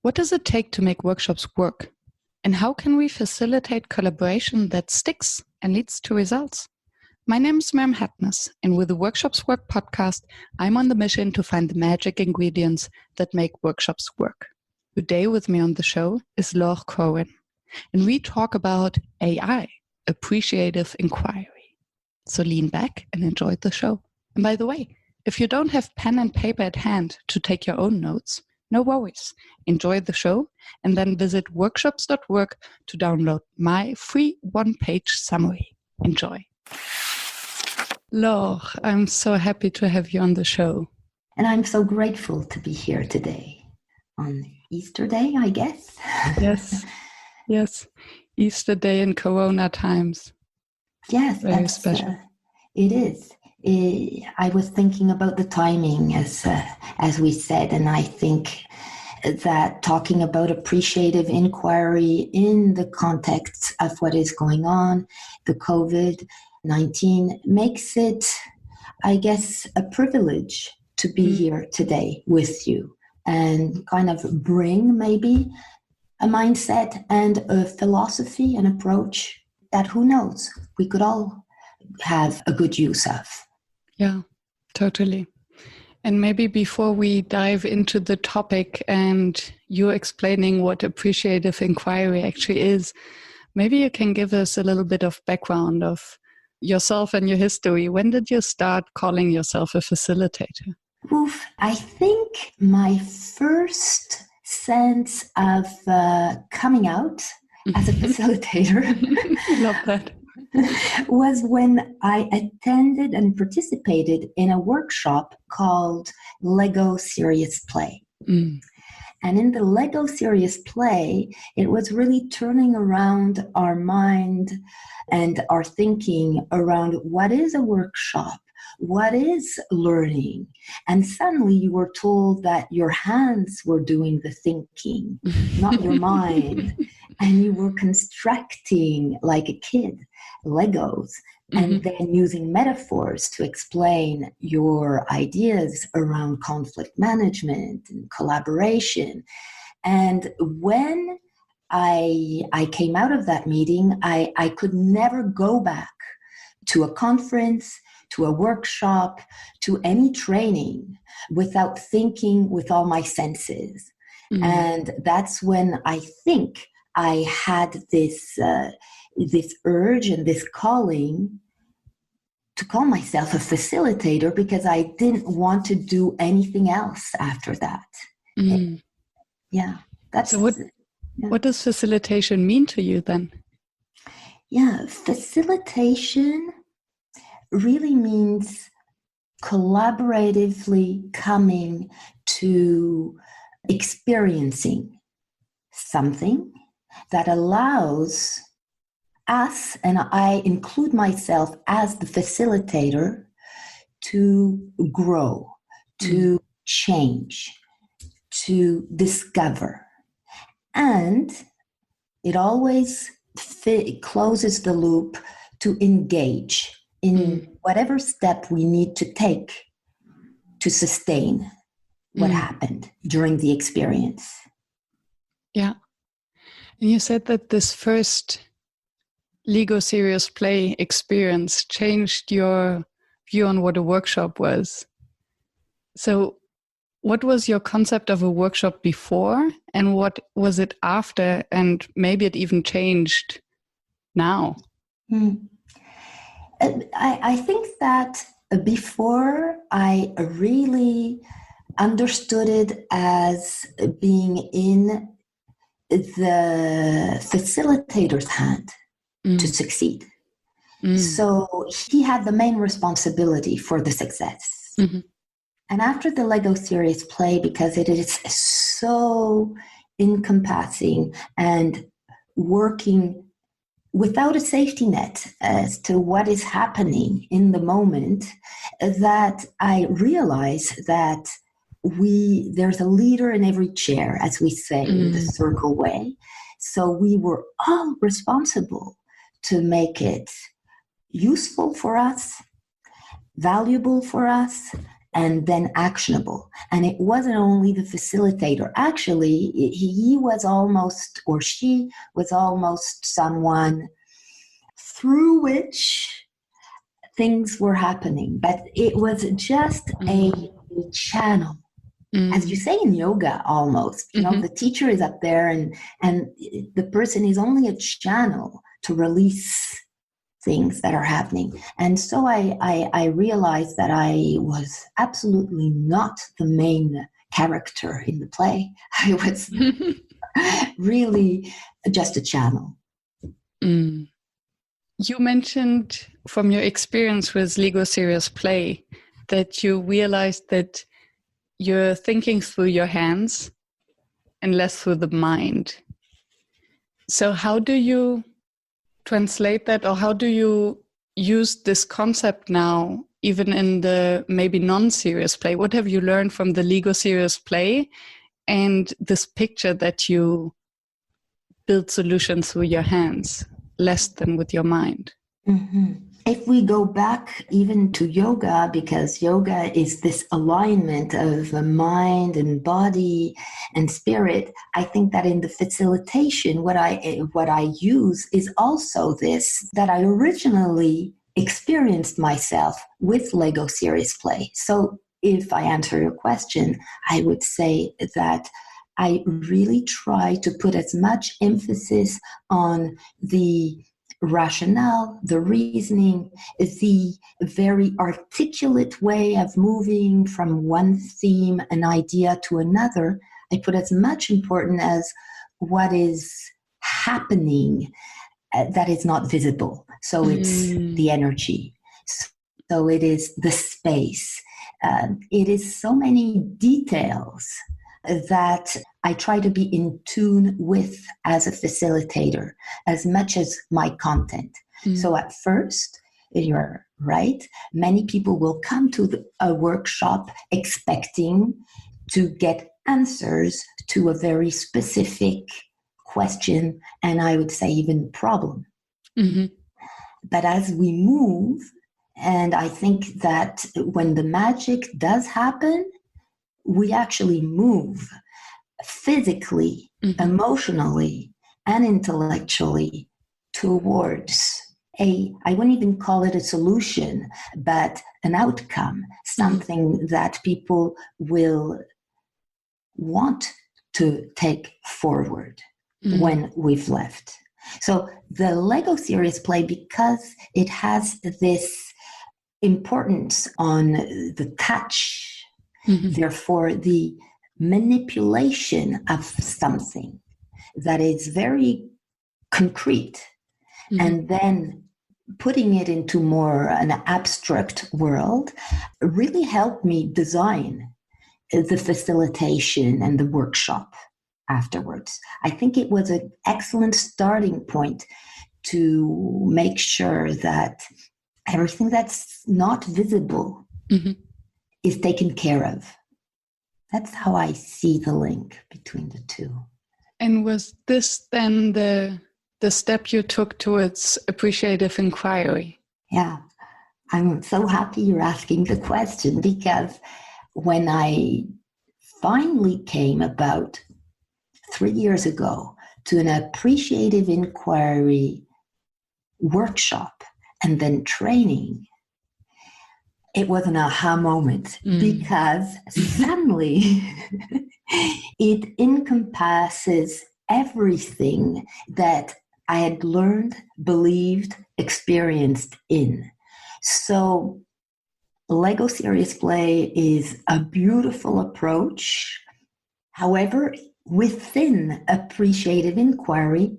What does it take to make workshops work? And how can we facilitate collaboration that sticks and leads to results? My name is Miriam Hatness, and with the Workshops Work podcast, I'm on the mission to find the magic ingredients that make workshops work. Today with me on the show is Laure Cohen, and we talk about AI, Appreciative Inquiry. So lean back and enjoy the show. And by the way, if you don't have pen and paper at hand to take your own notes, no worries. Enjoy the show and then visit workshops.work to download my free one-page summary. Enjoy. Laure, I'm so happy to have you on the show. And I'm so grateful to be here today on Easter Day, I guess. Yes. Easter Day in Corona times. Yes, very special. It is. I was thinking about the timing, as we said, and I think that talking about appreciative inquiry in the context of what is going on, the COVID-19, makes it, I guess, a privilege to be here today with you and kind of bring maybe a mindset and a philosophy, an approach that, who knows, we could all have a good use of. Yeah, totally. And maybe before we dive into the topic and you explaining what appreciative inquiry actually is, maybe you can give us a little bit of background of yourself and your history. When did you start calling yourself a facilitator? I think my first sense of coming out as a facilitator Love that. was when I attended and participated in a workshop called Lego Serious Play. And in the Lego Serious Play, it was really turning around our mind and our thinking around what is a workshop, what is learning. And suddenly you were told that your hands were doing the thinking, not your mind. And you were constructing like a kid, Legos, and then using metaphors to explain your ideas around conflict management and collaboration. And when I came out of that meeting, I could never go back to a conference, to a workshop, to any training without thinking with all my senses. And that's when I think I had this urge and this calling to call myself a facilitator because I didn't want to do anything else after that. Yeah. So what does facilitation mean to you then? Yeah, facilitation really means collaboratively coming to experiencing something that allows us, and I include myself as the facilitator, to grow, to change, to discover. And it always closes the loop to engage in whatever step we need to take to sustain what happened during the experience. Yeah. And you said that this first Lego Serious Play experience changed your view on what a workshop was. So what was your concept of a workshop before and what was it after, and maybe it even changed now? I think that before I really understood it as being in the facilitator's hand to succeed. So he had the main responsibility for the success. And after the Lego Serious Play, because it is so encompassing and working without a safety net as to what is happening in the moment, that I realize that there's a leader in every chair, as we say in the circle way. So we were all responsible to make it useful for us, valuable for us, and then actionable. And it wasn't only the facilitator. Actually, he was almost, or she was almost someone through which things were happening. But it was just a channel. As you say in yoga, almost, you know, the teacher is up there and the person is only a channel to release things that are happening. And so I realized that I was absolutely not the main character in the play. I was really just a channel. You mentioned from your experience with Lego Serious Play that you realized that you're thinking through your hands and less through the mind. So how do you translate that, or how do you use this concept now, even in the maybe non-serious play? What have you learned from the Lego Serious Play and this picture that you build solutions through your hands, less than with your mind? Mm-hmm. If we go back even to yoga, because yoga is this alignment of the mind and body and spirit, I think that in the facilitation, what I use is also this, that I originally experienced myself with Lego Serious Play. So if I answer your question, I would say that I really try to put as much emphasis on the rationale, the reasoning, the very articulate way of moving from one theme, an idea to another. I put as much importance as what is happening that is not visible. So it's the energy. So it is the space. It is so many details that I try to be in tune with as a facilitator as much as my content. So at first, you're right, many people will come to a workshop expecting to get answers to a very specific question, and I would say even problem. But as we move, and I think that when the magic does happen, we actually move physically, emotionally, and intellectually towards I wouldn't even call it a solution, but an outcome, something that people will want to take forward when we've left. So the Lego Serious Play, because it has this importance on the touch, therefore the manipulation of something that is very concrete, and then putting it into more an abstract world really helped me design the facilitation and the workshop afterwards. I think it was an excellent starting point to make sure that everything that's not visible is taken care of. That's how I see the link between the two. And was this then the step you took towards appreciative inquiry? Yeah, I'm so happy you're asking the question, because when I finally came about 3 years ago to an appreciative inquiry workshop and then training, it was an aha moment, because suddenly it encompasses everything that I had learned, believed, experienced in. So Lego Serious Play is a beautiful approach. However, within appreciative inquiry,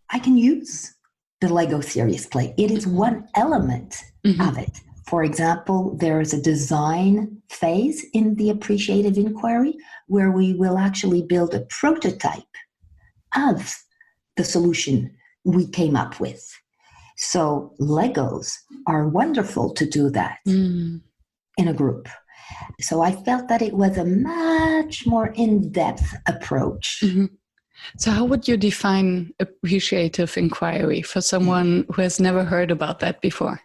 I can use the Lego Serious Play. It is one element of it. For example, there is a design phase in the appreciative inquiry where we will actually build a prototype of the solution we came up with. So Legos are wonderful to do that in a group. So I felt that it was a much more in-depth approach. So how would you define appreciative inquiry for someone who has never heard about that before?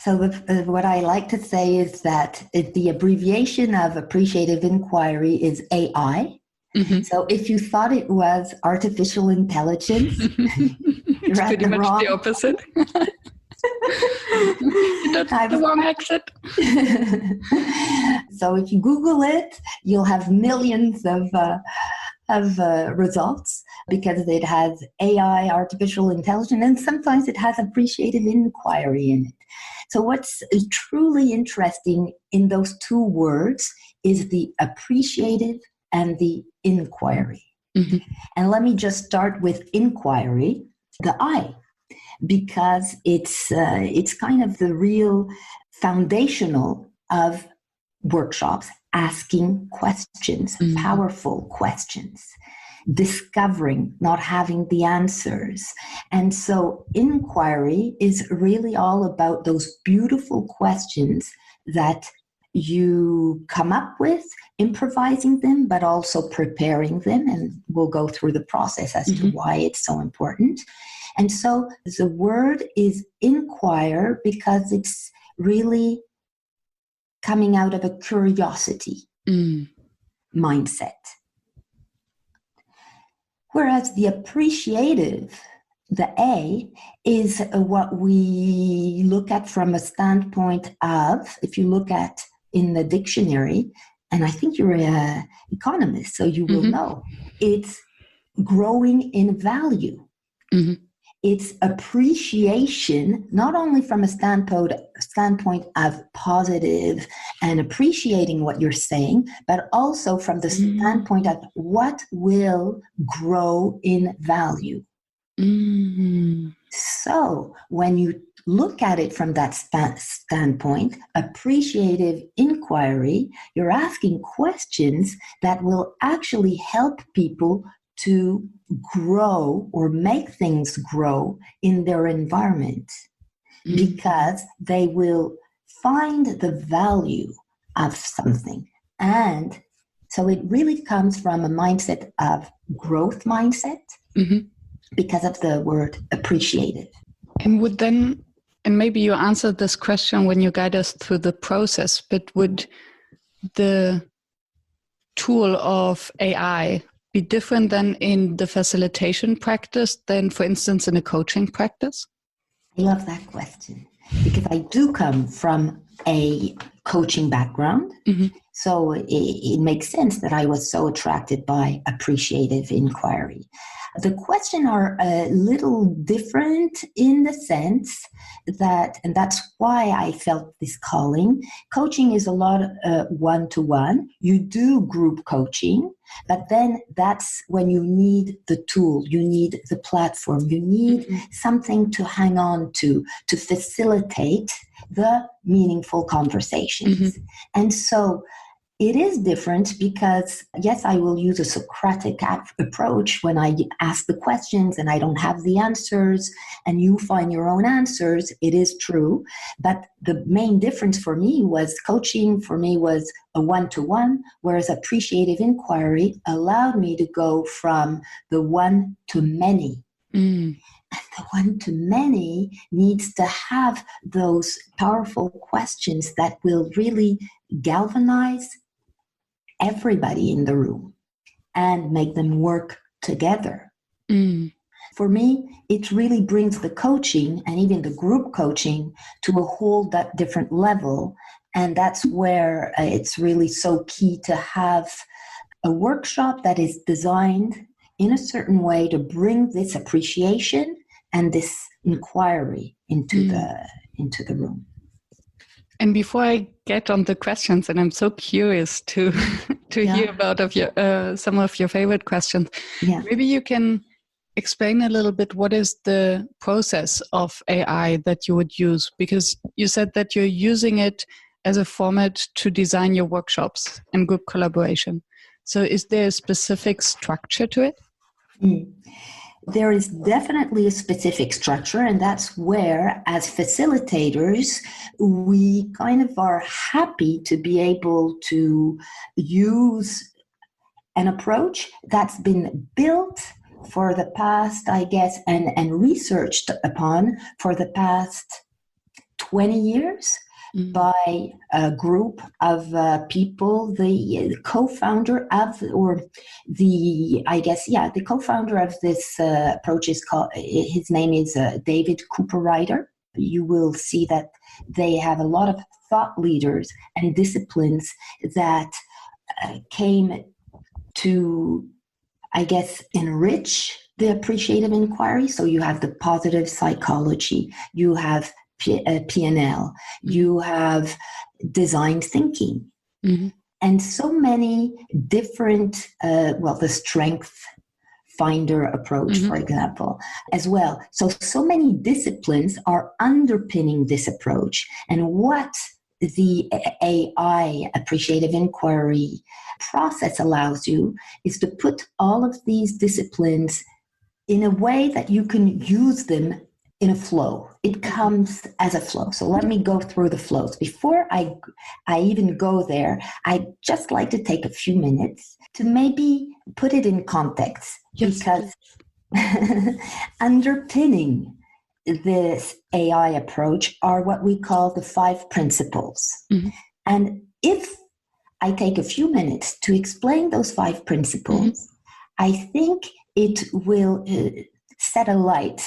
So what I like to say is that the abbreviation of Appreciative Inquiry is AI. Mm-hmm. So if you thought it was artificial intelligence, it's you're pretty much the opposite. That's the wrong exit. So if you Google it, you'll have millions of results because it has AI, artificial intelligence, and sometimes it has appreciative inquiry in it. So what's truly interesting in those two words is the appreciative and the inquiry. Mm-hmm. And let me just start with inquiry, the I, because it's kind of the real foundational of workshops, asking questions, mm-hmm. powerful questions, discovering, not having the answers. And so inquiry is really all about those beautiful questions that you come up with, improvising them, but also preparing them. And we'll go through the process as mm-hmm. to why it's so important. And so the word is inquire because it's really coming out of a curiosity mindset. Whereas the appreciative, the A, is what we look at from a standpoint of, if you look at in the dictionary, and I think you're an economist, so you will mm-hmm. know, it's growing in value. Mm-hmm. It's appreciation, not only from a standpoint of positive and appreciating what you're saying, but also from the standpoint of what will grow in value. Mm-hmm. So when you look at it from that standpoint, appreciative inquiry, you're asking questions that will actually help people to grow or make things grow in their environment because they will find the value of something. And so it really comes from a mindset of growth mindset mm-hmm. because of the word appreciative. And would then, and maybe you answered this question when you guide us through the process, but would the tool of AI be different than in the facilitation practice than, for instance, in a coaching practice? I love that question because I do come from a coaching background. Mm-hmm. So it makes sense that I was so attracted by appreciative inquiry. The questions are a little different in the sense that, and that's why I felt this calling. Coaching is a lot one-to-one. You do group coaching, but then that's when you need the tool, you need the platform, you need mm-hmm. something to hang on to facilitate the meaningful conversations. Mm-hmm. And so it is different because, yes, I will use a Socratic approach when I ask the questions and I don't have the answers and you find your own answers. It is true. But the main difference for me was coaching for me was a one-to-one, whereas appreciative inquiry allowed me to go from the one to many. Mm. And the one-to-many needs to have those powerful questions that will really galvanize everybody in the room and make them work together. Mm. For me, it really brings the coaching and even the group coaching to a whole different level. And that's where it's really so key to have a workshop that is designed in a certain way to bring this appreciation and this inquiry into the room. And before I get on the questions, and I'm so curious to hear about some of your favorite questions, maybe you can explain a little bit what is the process of AI that you would use, because you said that you're using it as a format to design your workshops and group collaboration. So is there a specific structure to it? There is definitely a specific structure, and that's where, as facilitators, we kind of are happy to be able to use an approach that's been built for the past, I guess, and researched upon for the past 20 years by a group of people. The co-founder of, the co-founder of this approach is called, his name is David Cooper-Ryder. You will see that they have a lot of thought leaders and disciplines that came to, I guess, enrich the appreciative inquiry. So you have the positive psychology, you have PNL, you have design thinking, and so many different, the strength finder approach, for example, as well. So many disciplines are underpinning this approach. And what the AI appreciative inquiry process allows you is to put all of these disciplines in a way that you can use them in a flow. It comes as a flow. So let me go through the flows. Before I even go there, I'd just like to take a few minutes to maybe put it in context. Yes, because underpinning this AI approach are what we call the 5 principles. And if I take a few minutes to explain those 5 principles, I think it will set a light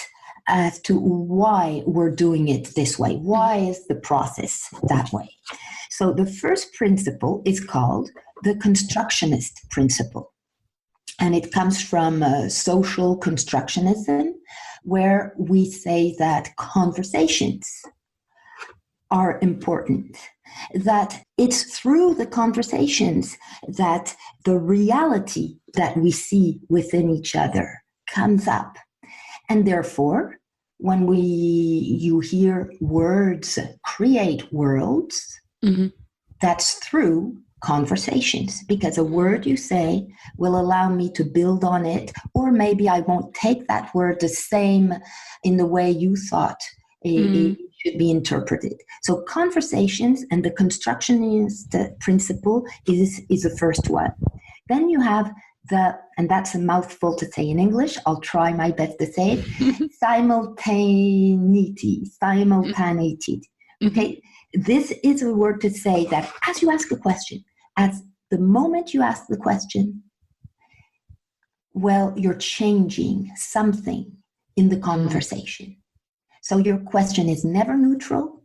as to why we're doing it this way. Why is the process that way? So the first principle is called the constructionist principle. And it comes from social constructionism, where we say that conversations are important, that it's through the conversations that the reality that we see within each other comes up. And therefore, when you hear words create worlds, that's through conversations, because a word you say will allow me to build on it, or maybe I won't take that word the same in the way you thought it should be interpreted. So conversations and the constructionist principle is the first one. Then you have and that's a mouthful to say in English, I'll try my best to say it, simultaneity. Okay, this is a word to say that as you ask a question, at the moment you ask the question, well, you're changing something in the conversation. So your question is never neutral.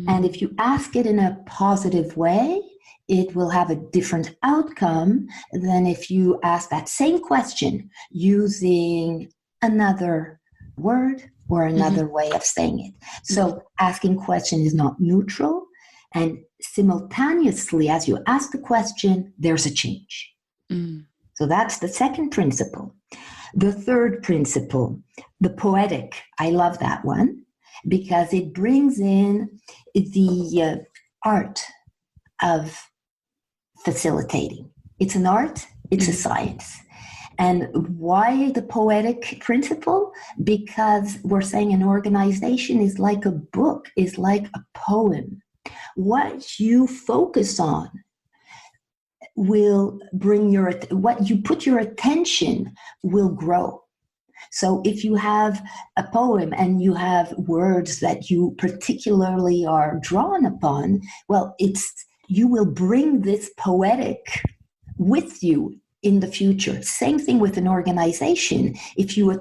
And if you ask it in a positive way, it will have a different outcome than if you ask that same question using another word or another way of saying it. So asking question is not neutral, and simultaneously as you ask the question, there's a change. So that's the second principle. The third principle, the poetic, I love that one because it brings in the art of facilitating. It's an art, it's a science. And why the poetic principle? Because we're saying an organization is like a book, is like a poem. What you focus on will bring what you put your attention will grow. So if you have a poem and you have words that you particularly are drawn upon, well, you will bring this poetic with you in the future. Same thing with an organization. If you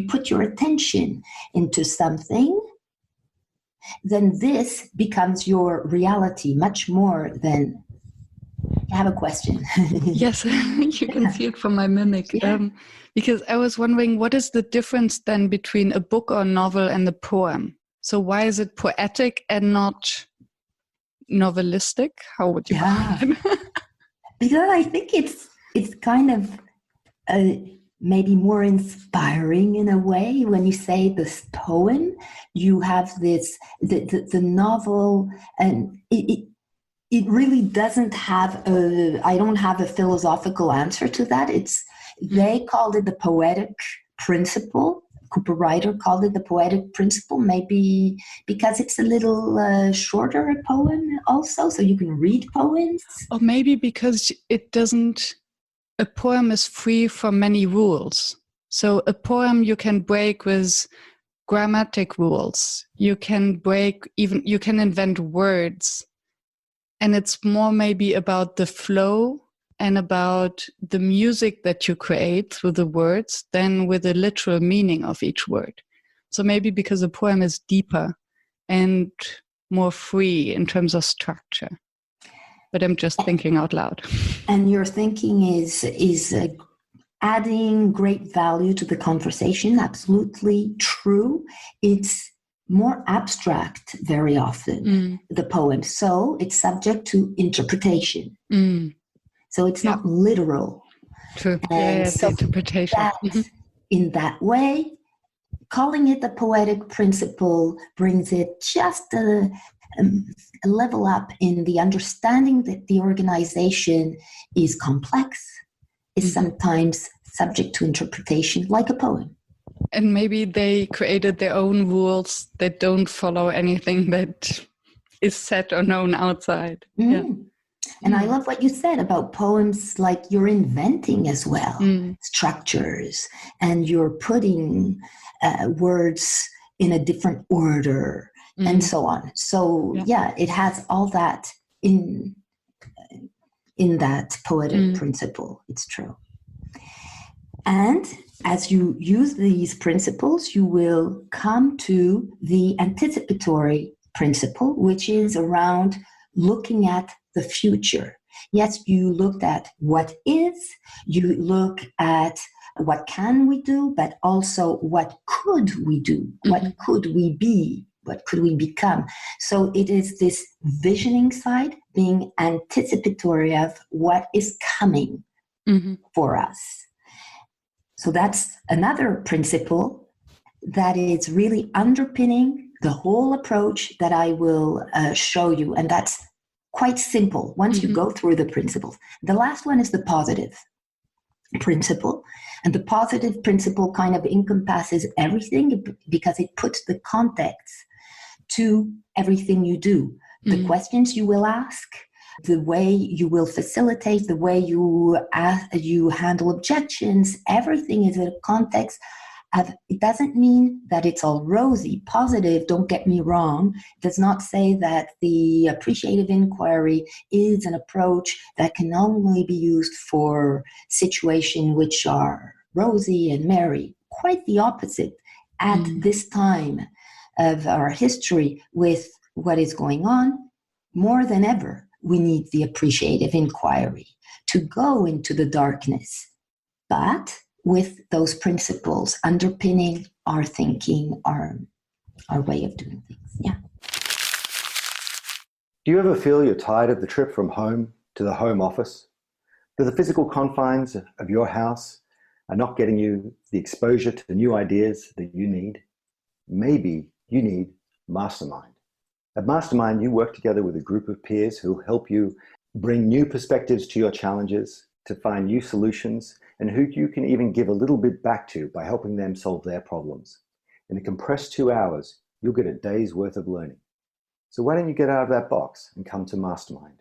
put your attention into something, then this becomes your reality much more than. I have a question. Yes, you can see it from my mimic. Yeah. Because I was wondering, what is the difference then between a book or novel and a poem? So why is it poetic and not novelistic? How would you call it? Because I think it's kind of maybe more inspiring in a way. When you say this poem, you have this the novel, and it really doesn't have I don't have a philosophical answer to that. They called it the poetic principle. Cooper-Ryder called it the poetic principle, maybe because it's a little shorter a poem also, so you can read poems. Or maybe because a poem is free from many rules. So a poem you can break with grammatic rules. You can you can invent words. And it's more maybe about the flow and about the music that you create through the words than with the literal meaning of each word. So maybe because the poem is deeper and more free in terms of structure. But I'm just thinking out loud. And your thinking is adding great value to the conversation. Absolutely true. It's more abstract very often, the poem. So it's subject to interpretation. So it's not literal. True. And so interpretation. In that way, calling it the poetic principle brings it just a level up in the understanding that the organization is complex, is sometimes subject to interpretation, like a poem. And maybe they created their own rules that don't follow anything that is said or known outside. And I love what you said about poems, like you're inventing as well structures, and you're putting words in a different order and so on. So it has all that in that poetic principle. It's true. And as you use these principles, you will come to the anticipatory principle, which is around looking at the future. Yes, you looked at what is, you look at what can we do, but also what could we do? What could we be? What could we become? So it is this visioning side, being anticipatory of what is coming for us. So that's another principle that is really underpinning the whole approach that I will show you. And that's quite simple once you go through the principles. The last one is the positive principle. And the positive principle kind of encompasses everything because it puts the context to everything you do. The questions you will ask, the way you will facilitate, the way you handle objections, everything is in a context of, it doesn't mean that it's all rosy. Positive, don't get me wrong, does not say that the appreciative inquiry is an approach that can only be used for situations which are rosy and merry. Quite the opposite. At this time of our history with what is going on, more than ever, we need the appreciative inquiry to go into the darkness, but with those principles underpinning our thinking, our way of doing things. Yeah. Do you ever feel you're tired of the trip from home to the home office? That the physical confines of your house are not getting you the exposure to the new ideas that you need? Maybe you need Mastermind. At Mastermind, you work together with a group of peers who help you bring new perspectives to your challenges, to find new solutions, and who you can even give a little bit back to by helping them solve their problems. In a compressed 2 hours, you'll get a day's worth of learning. So why don't you get out of that box and come to Mastermind?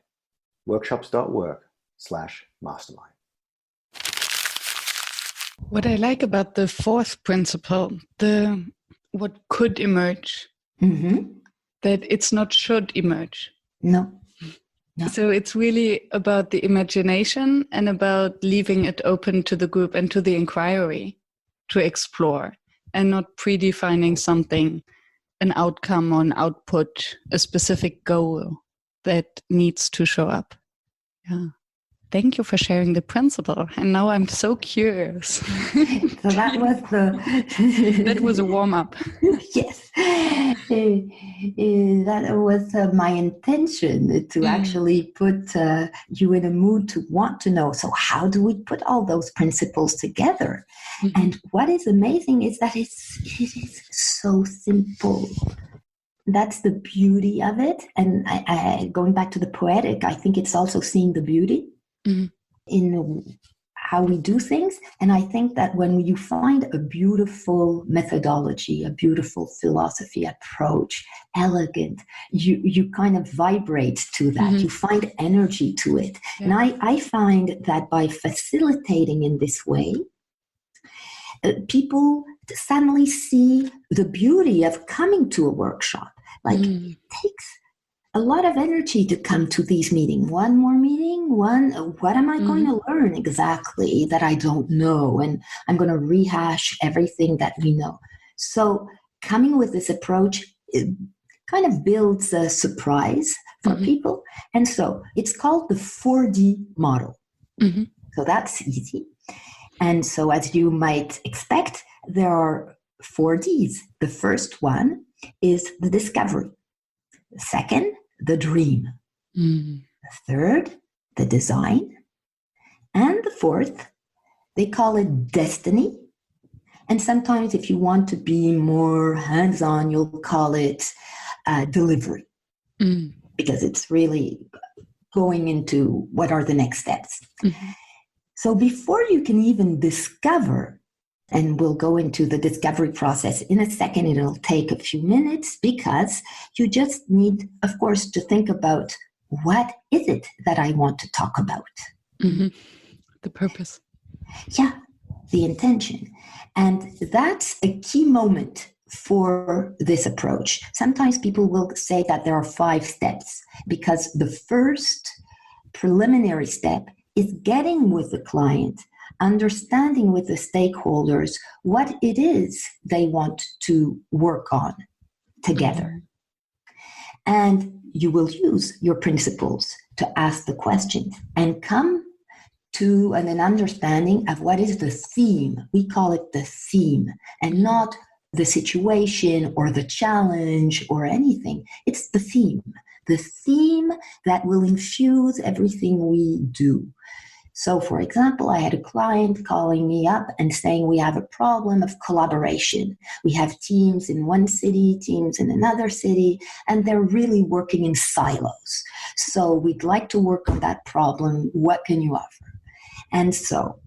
workshops.work/mastermind. What I like about the fourth principle, what could emerge, that it's not should emerge. No. So it's really about the imagination and about leaving it open to the group and to the inquiry to explore, and not predefining something, an outcome or an output, a specific goal that needs to show up. Yeah. Thank you for sharing the principle. And now I'm so curious. So that was that was a warm-up. Yes. That was my intention, to actually put you in a mood to want to know. So how do we put all those principles together? And what is amazing is that it is so simple. That's the beauty of it. And I going back to the poetic, I think it's also seeing the beauty in how we do things. And I think that when you find a beautiful methodology, a beautiful philosophy approach, elegant, you kind of vibrate to that. You find energy to it. Yeah. And I find that by facilitating in this way, people suddenly see the beauty of coming to a workshop. Like it takes a lot of energy to come to these meetings. One more meeting, what am I going to learn exactly that I don't know? And I'm going to rehash everything that we know. So coming with this approach, it kind of builds a surprise for people. And so it's called the 4D model. So that's easy. And so as you might expect, there are 4 Ds. The first one is the discovery. The second, the dream. The third, the design. And the fourth, they call it destiny. And sometimes if you want to be more hands-on, you'll call it delivery. Because it's really going into what are the next steps. So before you can even discover, and we'll go into the discovery process in a second, it'll take a few minutes because you just need, of course, to think about what is it that I want to talk about? The purpose. Yeah, the intention. And that's a key moment for this approach. Sometimes people will say that there are 5 steps because the first preliminary step is getting with the client, understanding with the stakeholders what it is they want to work on together. And you will use your principles to ask the questions and come to an understanding of what is the theme. We call it the theme and not the situation or the challenge or anything. It's the theme that will infuse everything we do. So, for example, I had a client calling me up and saying we have a problem of collaboration. We have teams in one city, teams in another city, and they're really working in silos. So we'd like to work on that problem. What can you offer? And so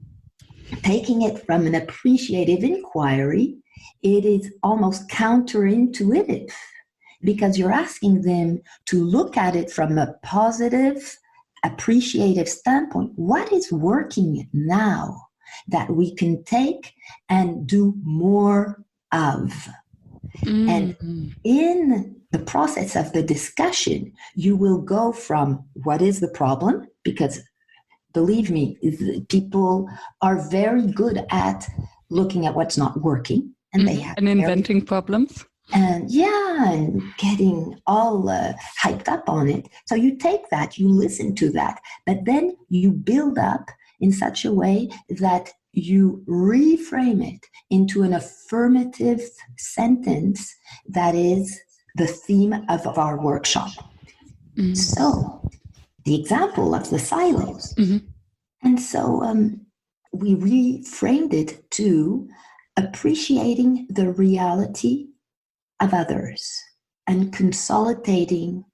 taking it from an appreciative inquiry, it is almost counterintuitive because you're asking them to look at it from a positive, appreciative standpoint. What is working now that we can take and do more of? And in the process of the discussion, you will go from what is the problem, because believe me, people are very good at looking at what's not working, and they have and inventing problems. And and getting all hyped up on it. So you take that, you listen to that, but then you build up in such a way that you reframe it into an affirmative sentence that is the theme of our workshop. So the example of the silos. And so we reframed it to appreciating the reality of others and consolidating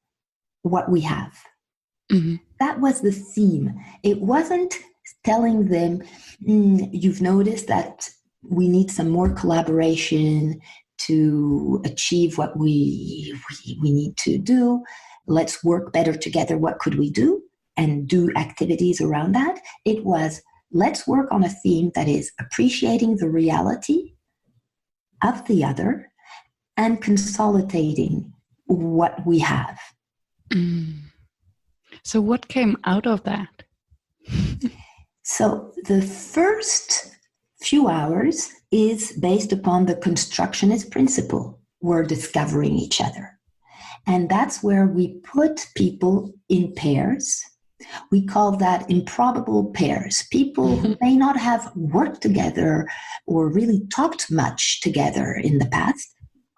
what we have. That was the theme. It wasn't telling them, you've noticed that we need some more collaboration to achieve what we need to do. Let's work better together. What could we do? And do activities around that. It was, let's work on a theme that is appreciating the reality of the other and consolidating what we have. So what came out of that? So the first few hours is based upon the constructionist principle. We're discovering each other. And that's where we put people in pairs. We call that improbable pairs. People who may not have worked together or really talked much together in the past,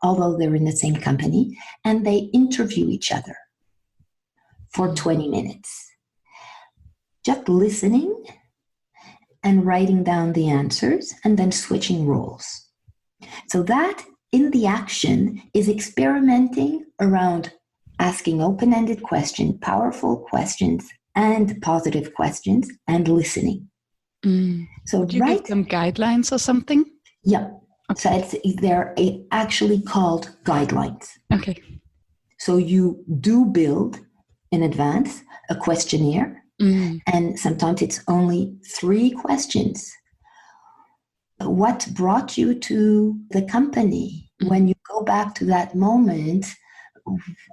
although they're in the same company, and they interview each other for 20 minutes. Just listening and writing down the answers and then switching roles. So that in the action is experimenting around asking open-ended questions, powerful questions, and positive questions, and listening. So would you give them guidelines or something? Yeah. Okay. So they're actually called guidelines. Okay. So you do build in advance a questionnaire, and sometimes it's only 3 questions. what brought you to the company? When you go back to that moment,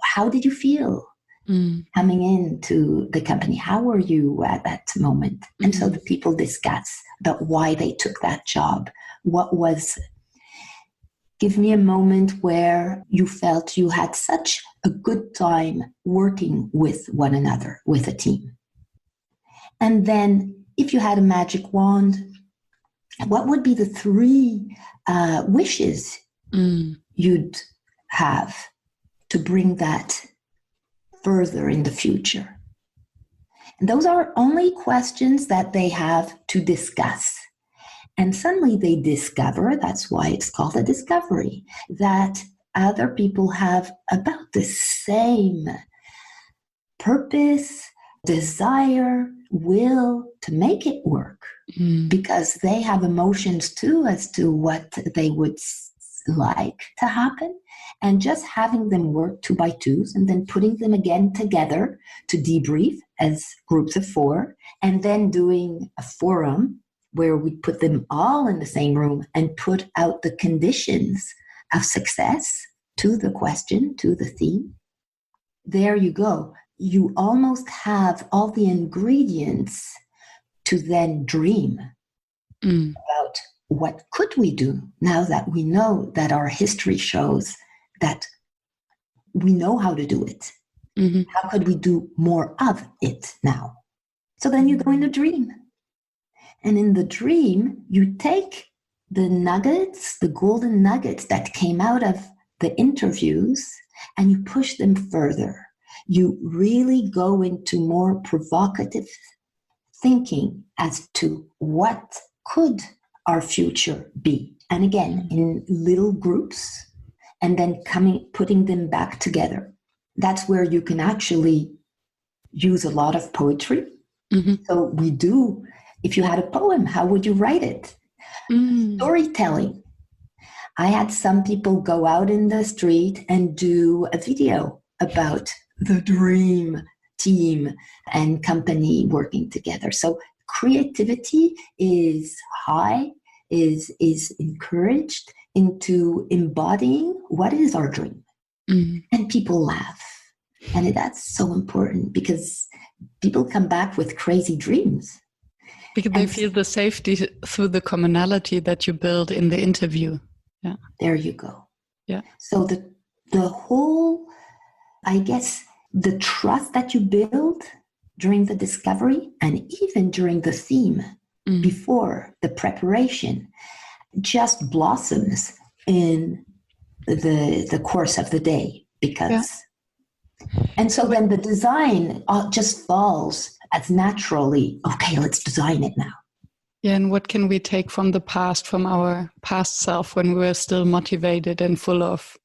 how did you feel coming into the company? How were you at that moment? And so the people discuss about why they took that job. What was, give me a moment where you felt you had such a good time working with one another, with a team. And then if you had a magic wand, what would be the 3 wishes you'd have to bring that further in the future? And those are only questions that they have to discuss. And suddenly they discover, that's why it's called a discovery, that other people have about the same purpose, desire, will to make it work, because they have emotions too as to what they would like to happen. And just having them work 2 by 2s and then putting them again together to debrief as groups of 4, and then doing a forum where we put them all in the same room and put out the conditions of success to the question, to the theme. There you go. You almost have all the ingredients to then dream about what could we do now that we know that our history shows that we know how to do it. How could we do more of it now? So then you go in the dream. And in the dream, you take the nuggets, the golden nuggets that came out of the interviews, and you push them further. You really go into more provocative thinking as to what could our future be. And again, in little groups, and then putting them back together. That's where you can actually use a lot of poetry. So we do, if you had a poem, how would you write it? Storytelling. I had some people go out in the street and do a video about the dream team and company working together. So creativity is high, is encouraged into embodying what is our dream. And people laugh. And that's so important because people come back with crazy dreams. Because they feel the safety through the commonality that you build in the interview. Yeah. There you go. Yeah. So the whole, I guess, the trust that you build during the discovery and even during the theme before the preparation just blossoms in the course of the day because and so then the design just falls as naturally, okay, let's design it now. Yeah, and what can we take from the past, from our past self when we were still motivated and full of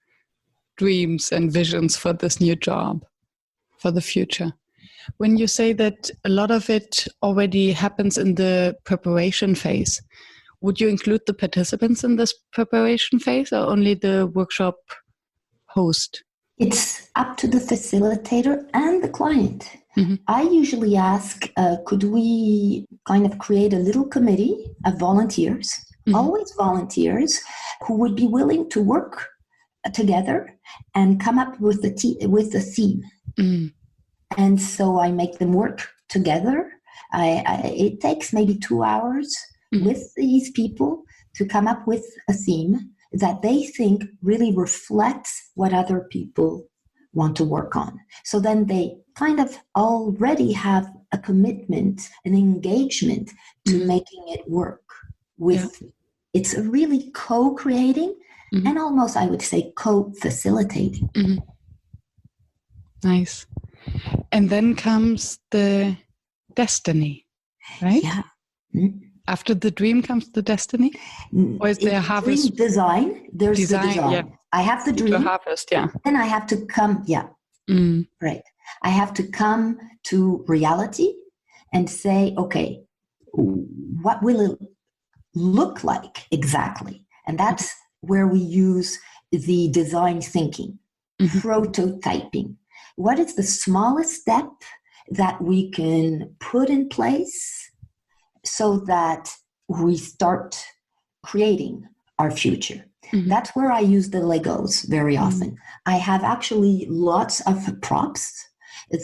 dreams and visions for this new job, for the future? When you say that a lot of it already happens in the preparation phase, would you include the participants in this preparation phase or only the workshop host? It's up to the facilitator and the client. I usually ask, could we kind of create a little committee of volunteers, always volunteers, who would be willing to work together and come up with the theme. And so I make them work together. It takes maybe 2 hours with these people to come up with a theme that they think really reflects what other people want to work on. So then they kind of already have a commitment, an engagement to making it work with, it's really co-creating and almost, I would say, co-facilitating. Nice. And then comes the destiny, right? Yeah. After the dream comes the destiny? Or is there a harvest? Design, there's the design. Yeah. I have the dream. Harvest, yeah. Then I have to come, right. I have to come to reality and say, okay, what will it look like exactly? And that's where we use the design thinking, prototyping. What is the smallest step that we can put in place so that we start creating our future. Mm-hmm. That's where I use the Legos very often. I have actually lots of props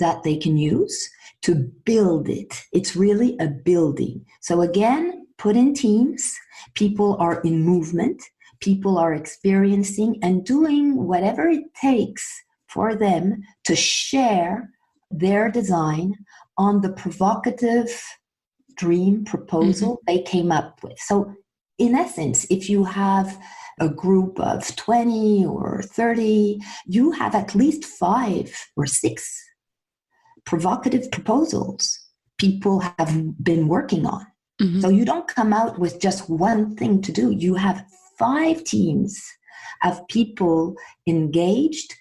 that they can use to build it. It's really a building. So again, put in teams. People are in movement. People are experiencing and doing whatever it takes for them to share their design on the provocative dream proposal they came up with. So in essence, if you have a group of 20 or 30, you have at least 5 or 6 provocative proposals people have been working on. Mm-hmm. So you don't come out with just one thing to do. You have 5 teams of people engaged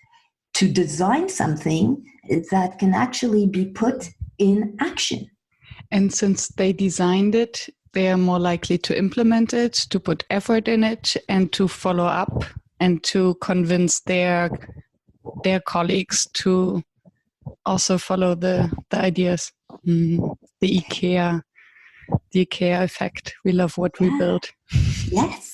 to design something that can actually be put in action. And since they designed it, they are more likely to implement it, to put effort in it, and to follow up and to convince their colleagues to also follow the ideas. The IKEA effect. We love what we build. Yes.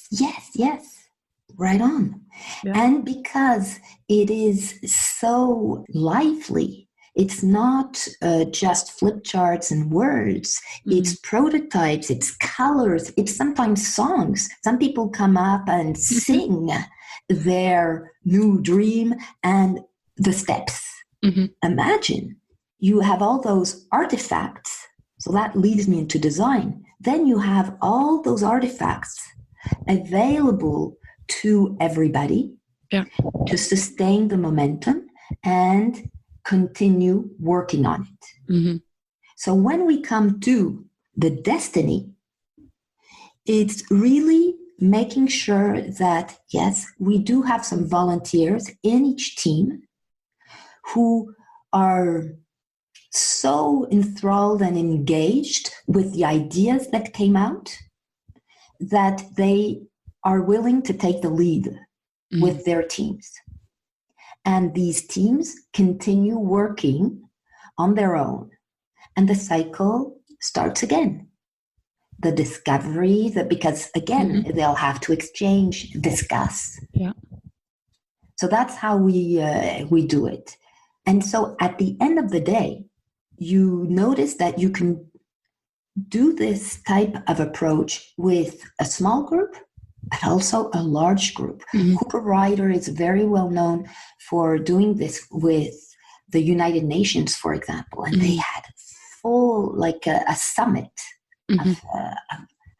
Right on. Yeah. And because it is so lively, it's not just flip charts and words. It's prototypes, it's colors, it's sometimes songs. Some people come up and sing their new dream and the steps. Imagine you have all those artifacts. So that leads me into design. Then you have all those artifacts available to everybody to sustain the momentum and continue working on it. So when we come to the destiny, it's really making sure that, yes, we do have some volunteers in each team who are so enthralled and engaged with the ideas that came out that they are willing to take the lead with their teams. And these teams continue working on their own. And the cycle starts again. The discovery, because again, they'll have to exchange, discuss. Yeah. So that's how we do it. And so at the end of the day, you notice that you can do this type of approach with a small group, but also a large group. Cooper Ryder is very well known for doing this with the United Nations, for example. And they had full, like a summit of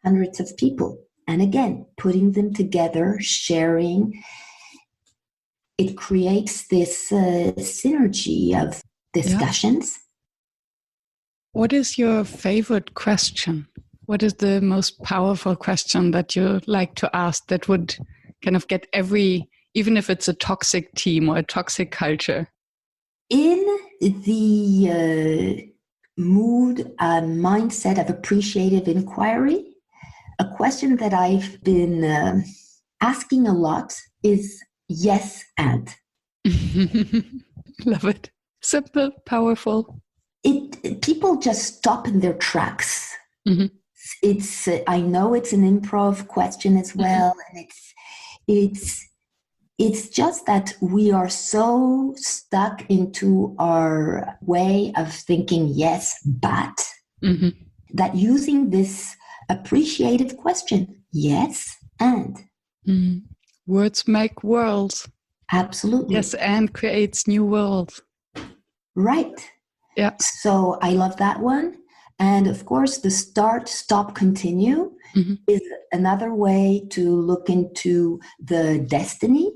hundreds of people. And again, putting them together, sharing, it creates this synergy of discussions. Yeah. What is your favorite question? What is the most powerful question that you like to ask that would kind of get even if it's a toxic team or a toxic culture? In the mood and mindset of appreciative inquiry, a question that I've been asking a lot is yes and. Love it. Simple, powerful. People just stop in their tracks. It's I know it's an improv question as well, and it's just that we are so stuck into our way of thinking yes, but that using this appreciative question, yes, and. Words make worlds. Absolutely. Yes, and creates new worlds. Right. Yeah. So I love that one. And of course, the start, stop, continue is another way to look into the destiny.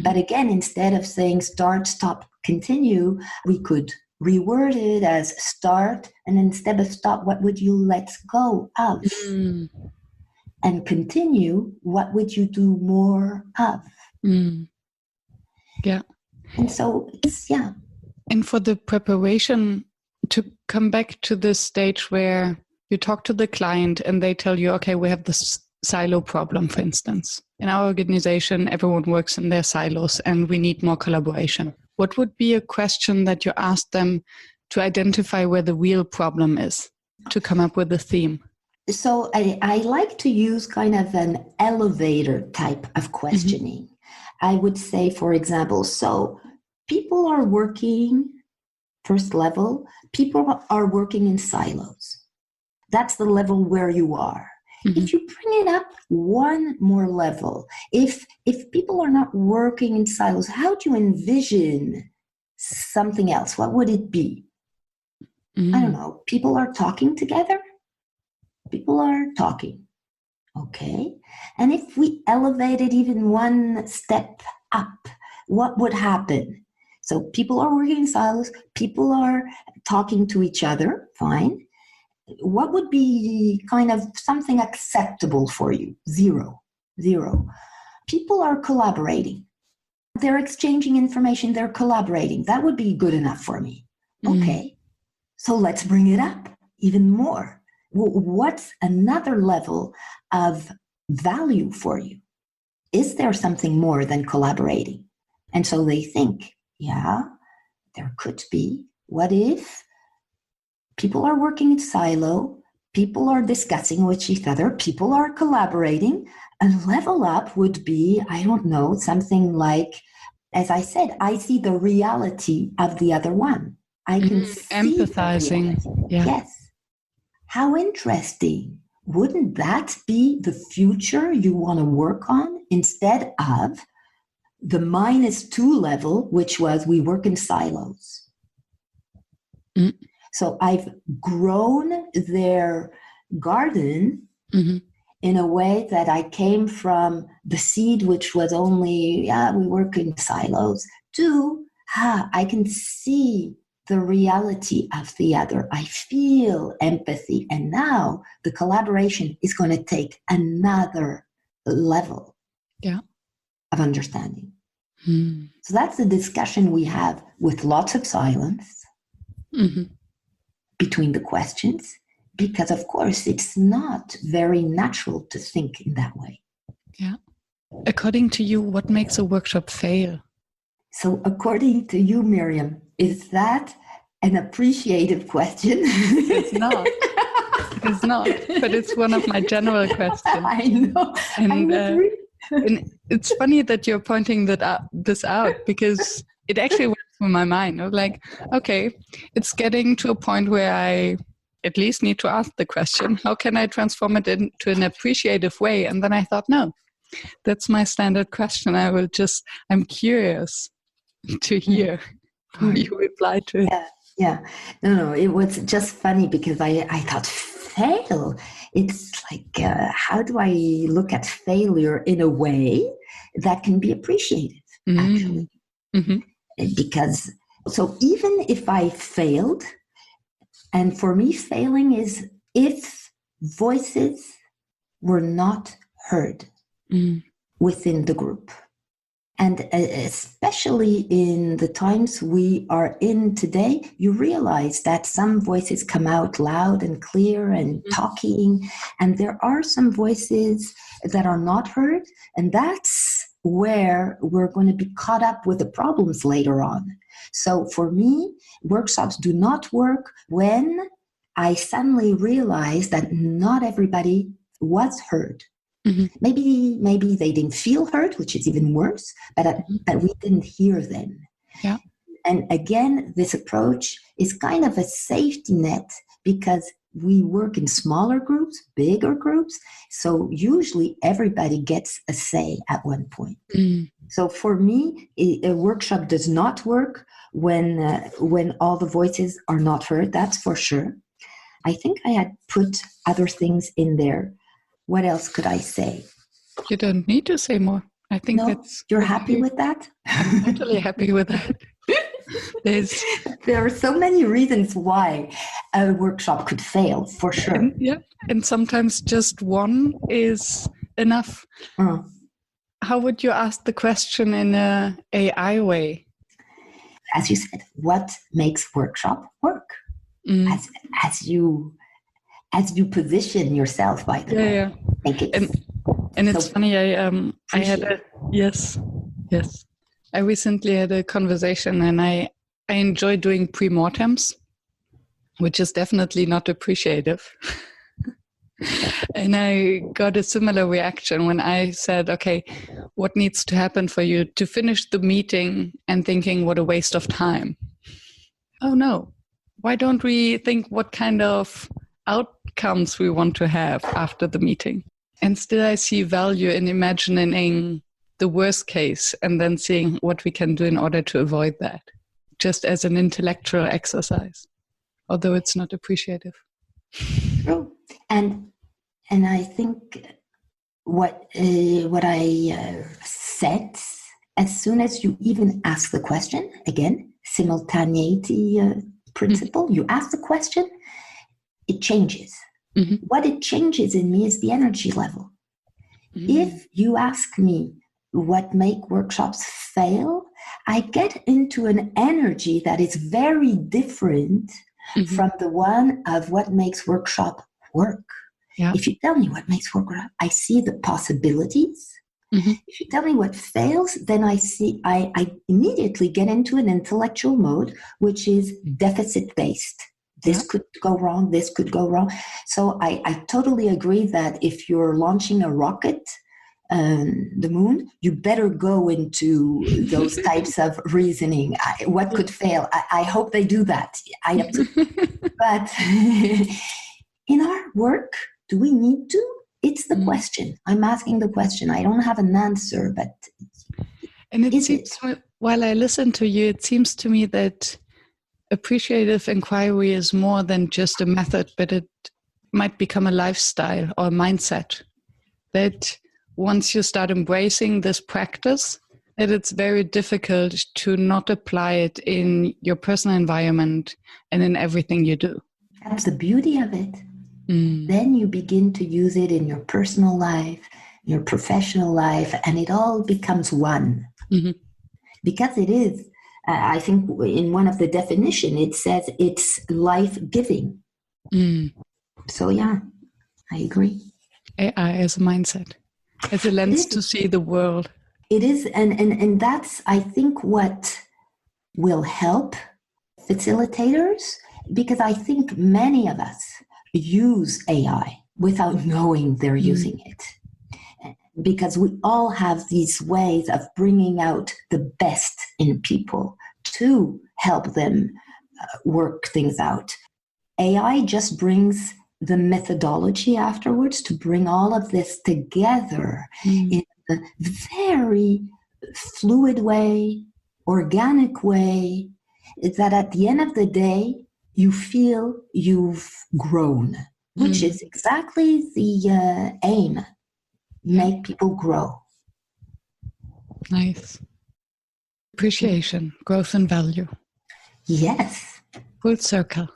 But again, instead of saying start, stop, continue, we could reword it as start, and instead of stop, what would you let go of? And continue, what would you do more of? Yeah. And so it's, And for the preparation, to come back to this stage where you talk to the client and they tell you, okay, we have this silo problem, for instance. In our organization, everyone works in their silos and we need more collaboration. What would be a question that you ask them to identify where the real problem is, to come up with a theme? So I like to use kind of an elevator type of questioning. I would say, for example, so people are working, first level, people are working in silos. That's the level where you are. If you bring it up one more level, if people are not working in silos, how do you envision something else? What would it be? I don't know. People are talking together. People are talking. Okay. And if we elevate it even one step up, what would happen? So people are working in silos. People are talking to each other. Fine. What would be kind of something acceptable for you? Zero. People are collaborating. They're exchanging information. They're collaborating. That would be good enough for me. Okay. So let's bring it up even more. What's another level of value for you? Is there something more than collaborating? And so they think, yeah, there could be. What if people are working in silo, people are discussing with each other, people are collaborating? A level up would be, I don't know, something like, as I said, I see the reality of the other one. I can see empathizing. Yeah. Yes. How interesting. Wouldn't that be the future you want to work on instead of the -2 level, which was we work in silos? So I've grown their garden in a way that I came from the seed, which was only, we work in silos, to, I can see the reality of the other. I feel empathy. And now the collaboration is going to take another level of understanding. So that's the discussion we have with lots of silence between the questions, because of course it's not very natural to think in that way. Yeah. According to you, what makes a workshop fail? So according to you, Miriam, is that an appreciative question? It's not. It's not, but it's one of my general questions. I know. And it's funny that you're pointing this out, because it actually went through my mind. I was like, okay, it's getting to a point where I at least need to ask the question, how can I transform it into an appreciative way? And then I thought, no, that's my standard question. I'm curious to hear how you reply to it. Yeah. No, it was just funny because I thought fail. It's like, how do I look at failure in a way that can be appreciative, actually? Because, so even if I failed, and for me, failing is if voices were not heard within the group. And especially in the times we are in today, you realize that some voices come out loud and clear and talking, and there are some voices that are not heard, and that's where we're going to be caught up with the problems later on. So for me, workshops do not work when I suddenly realize that not everybody was heard. Maybe they didn't feel heard, which is even worse, but we didn't hear them. Yeah. And again, this approach is kind of a safety net because we work in smaller groups, bigger groups. So usually everybody gets a say at one point. So for me, a workshop does not work when all the voices are not heard. That's for sure. I think I had put other things in there. What else could I say? You don't need to say more. I think you're happy with that? I'm totally happy with that. There are so many reasons why a workshop could fail, for sure. And sometimes just one is enough. How would you ask the question in an AI way? As you said, what makes workshop work? As you position yourself, by the way. I think and it's funny. I had yes. I recently had a conversation, and I enjoy doing pre-mortems, which is definitely not appreciative. And I got a similar reaction when I said, okay, what needs to happen for you to finish the meeting and thinking what a waste of time? Oh no, why don't we think what kind of outcomes we want to have after the meeting? And still I see value in imagining the worst case and then seeing what we can do in order to avoid that, just as an intellectual exercise, although it's not appreciative. True. And I think what I said, as soon as you even ask the question, again, simultaneity principle, you ask the question, it changes. Mm-hmm. What it changes in me is the energy level. Mm-hmm. If you ask me what make workshops fail, I get into an energy that is very different from the one of what makes workshop work. Yeah. If you tell me what makes work, I see the possibilities. Mm-hmm. If you tell me what fails, then I immediately get into an intellectual mode, which is deficit-based. This could go wrong, this could go wrong. So I totally agree that if you're launching a rocket, the moon, you better go into those types of reasoning. What could fail? I hope they do that. But in our work, do we need to? It's the question. I'm asking the question. I don't have an answer, but while I listen to you, it seems to me that appreciative inquiry is more than just a method, but it might become a lifestyle or a mindset. That once you start embracing this practice, that it's very difficult to not apply it in your personal environment and in everything you do. That's the beauty of it. Then you begin to use it in your personal life, your professional life, and it all becomes one. Mm-hmm. Because it is, I think in one of the definition, it says it's life-giving. So yeah, I agree. AI as a mindset, as a lens to see the world. It is, and that's, I think, what will help facilitators, because I think many of us use AI without knowing they're using it. Because we all have these ways of bringing out the best in people to help them work things out. AI just brings the methodology afterwards to bring all of this together in a very fluid way, organic way, that at the end of the day, you feel you've grown, which is exactly the aim. Make people grow. Nice. Appreciation, growth and value. Yes. Full circle.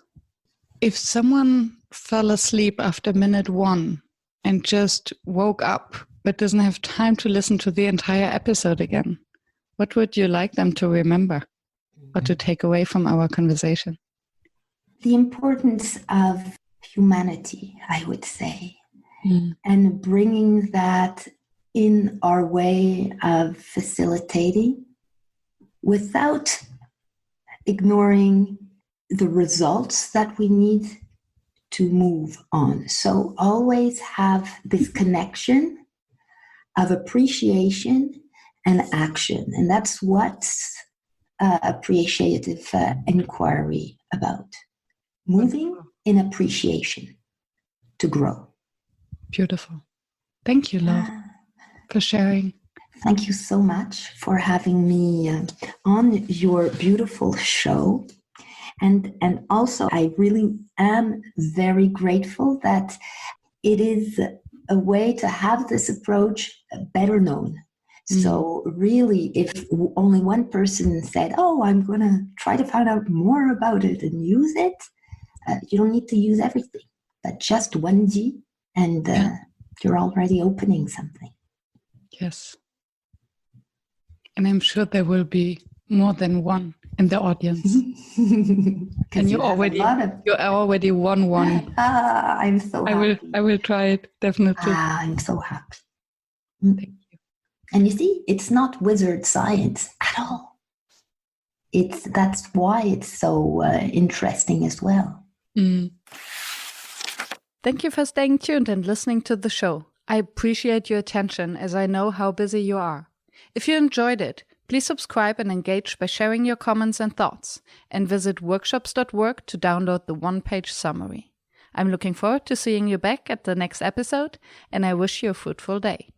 If someone fell asleep after minute 1 and just woke up but doesn't have time to listen to the entire episode again, what would you like them to remember or to take away from our conversation? The importance of humanity, I would say, and bringing that in our way of facilitating without ignoring the results that we need to move on. So always have this connection of appreciation and action. And that's what's appreciative inquiry about. Moving in appreciation to grow. Beautiful. Thank you, Laure, for sharing. Thank you so much for having me on your beautiful show. And also, I really am very grateful that it is a way to have this approach better known. So really, if only one person said, oh, I'm going to try to find out more about it and use it, you don't need to use everything, but just one G, and you're already opening something. Yes. And I'm sure there will be more than one in the audience. And you already won one. I'm so happy. I will try it, definitely. I'm so happy. Thank you. And you see, it's not wizard science at all. That's why it's so interesting as well. Thank you for staying tuned and listening to the show. I appreciate your attention as I know how busy you are. If you enjoyed it, please subscribe and engage by sharing your comments and thoughts, and visit workshops.work to download the one-page summary. I'm looking forward to seeing you back at the next episode, and I wish you a fruitful day.